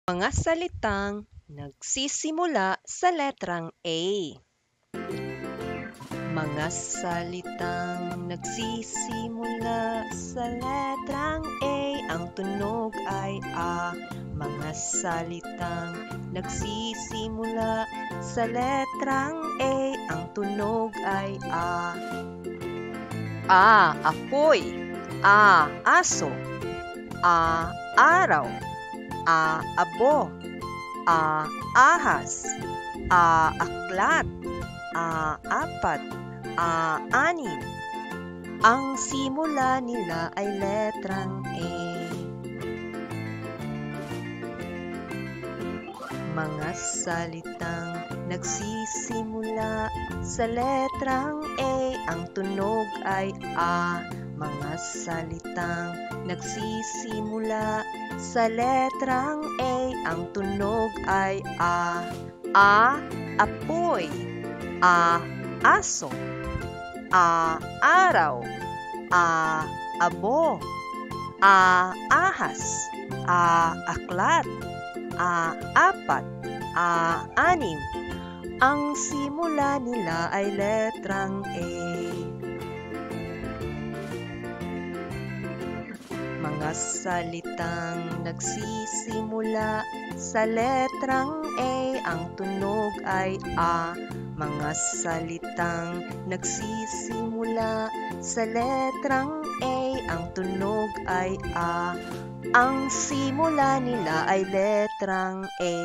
Mga salitang nagsisimula sa letrang A. Mga salitang nagsisimula sa letrang A, ang tunog ay A. Mga salitang nagsisimula sa letrang A, ang tunog ay A. A. Apoy. A. Aso. A. Araw. A. Abo. A. Ahas. A. Aklat. A. Apat. A. Anim. Ang simula nila ay letrang A. Mga salitang nagsisimula sa letrang A, ang tunog ay A. Mga salitang nagsisimula sa letrang A, ang tunog ay A. A. Apoy. A. Aso. A. Araw. A. Abo. A. Ahas. A. Aklat. A. Apat. A. Anim. Ang simula nila ay letrang A. Mga salitang nagsisimula sa letrang A, ang tunog ay A. Mga salitang nagsisimula sa letrang A, ang tunog ay A. Ang simula nila ay letrang A.